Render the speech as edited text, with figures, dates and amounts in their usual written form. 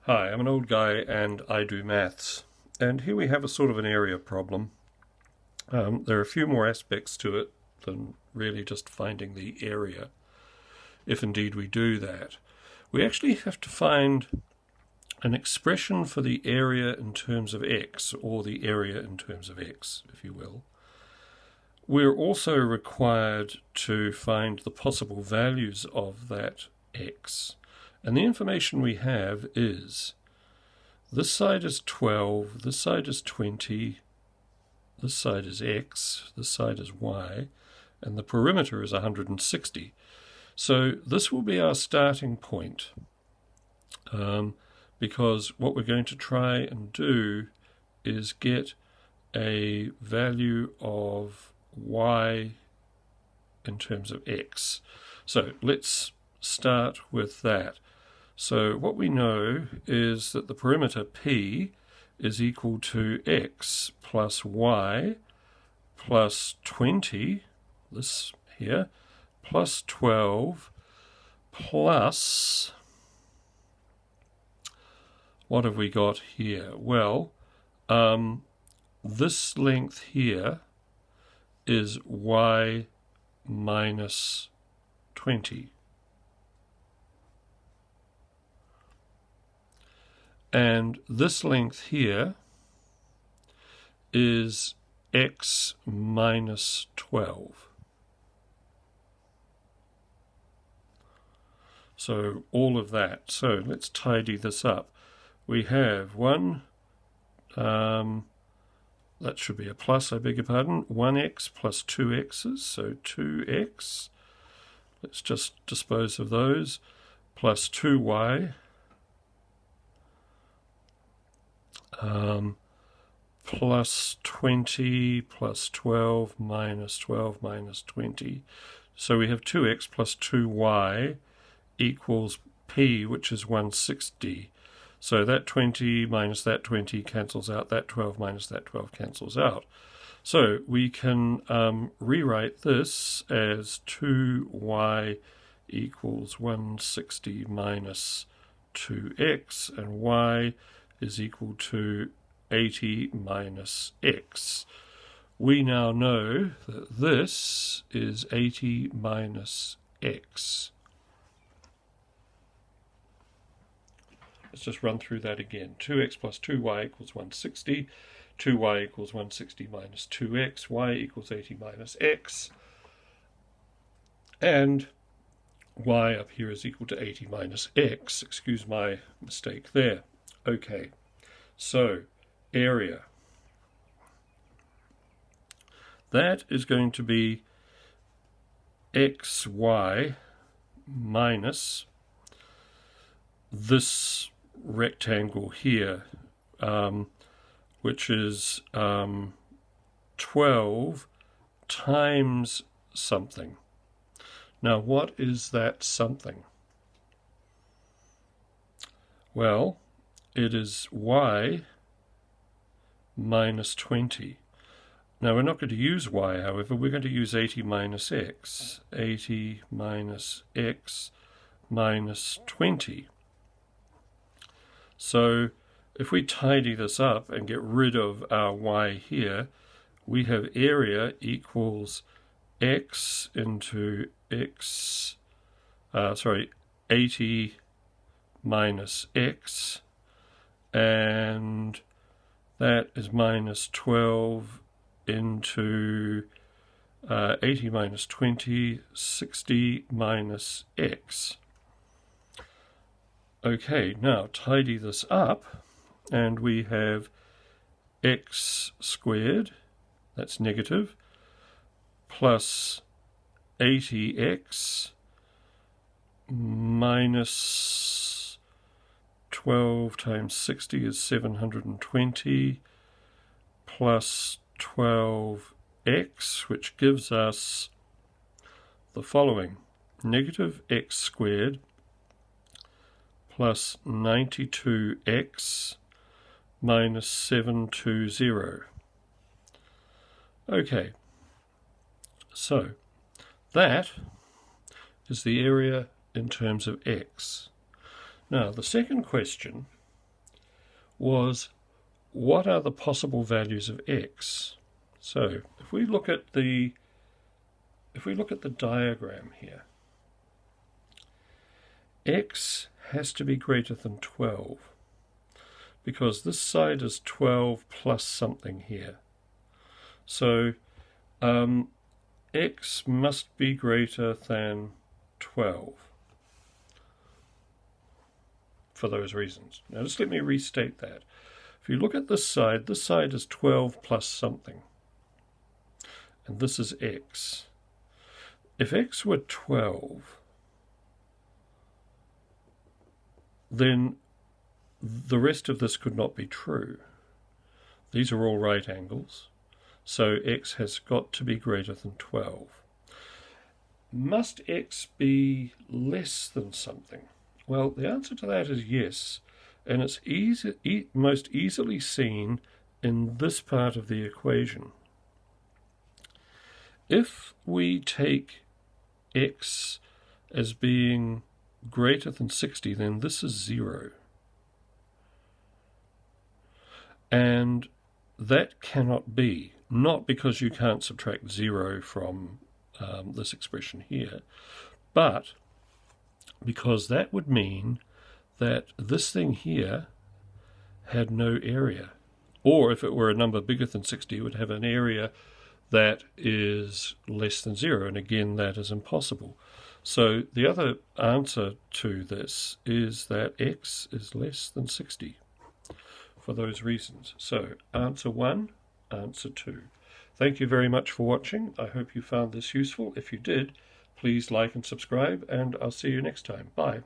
Hi, I'm an old guy and I do maths. And here we have a sort of an area problem. There are a few more aspects to it than really just finding the area, if indeed we do that. We actually have to find an expression for the area in terms of x, or the area in terms of x, if you will. We're also required to find the possible values of that x. And the information we have is this side is 12, this side is 20, this side is x, this side is y, and the perimeter is 160. So this will be our starting point, because what we're going to try and do is get a value of y in terms of x. So let's start with that. So what we know is that the perimeter P is equal to x plus y plus 20, this here, plus 12 plus, what have we got here? Well, this length here is y minus 20. And this length here is x minus 12. So all of that. So let's tidy this up. We have that should be a plus, I beg your pardon, 1x plus 2x's, so 2x. Let's just dispose of those, plus 2y. Plus 20 plus 12 minus 20. So we have 2x plus 2y equals p, which is 160. So that 20 minus that 20 cancels out, that 12 minus that 12 cancels out. So we can rewrite this as 2y equals 160 minus 2x, and y is equal to 80 minus x. We now know that this is 80 minus x. Let's just run through that again. 2x plus 2y equals 160. 2y equals 160 minus 2x. Y equals 80 minus x. And y up here is equal to 80 minus x. Excuse my mistake there. Okay, so area. That is going to be xy minus this rectangle here, which is 12 times something. Now, what is that something? Well, it is y minus 20. Now we're not going to use y, however, we're going to use 80 minus x. 80 minus x minus 20. So if we tidy this up and get rid of our y here, we have area equals x into x, 80 minus x, and that is minus 12 into 80 minus 20, 60 minus x. Okay, now tidy this up, and we have x squared, that's negative, plus 80x minus 12 times 60 is 720, plus 12x, which gives us the following: negative x squared plus 92x minus 720. Okay, so that is the area in terms of x. Now, the second question was, what are the possible values of x? So if we look at the diagram here, x has to be greater than 12 because this side is 12 plus something here. So x must be greater than 12 for those reasons. Now just let me restate that. If you look at this side is 12 plus something, and this is x. If x were 12, then the rest of this could not be true. These are all right angles, so x has got to be greater than 12. Must x be less than something? Well, the answer to that is yes, and it's most easily seen in this part of the equation. If we take x as being greater than 60, then this is 0. And that cannot be, not because you can't subtract 0 from this expression here, but because that would mean that this thing here had no area. Or if it were a number bigger than 60, it would have an area that is less than 0, and again that is impossible. So the other answer to this is that x is less than 60 for those reasons. So answer 1, answer 2. Thank you very much for watching. I hope you found this useful. If you did, please like and subscribe, and I'll see you next time. Bye.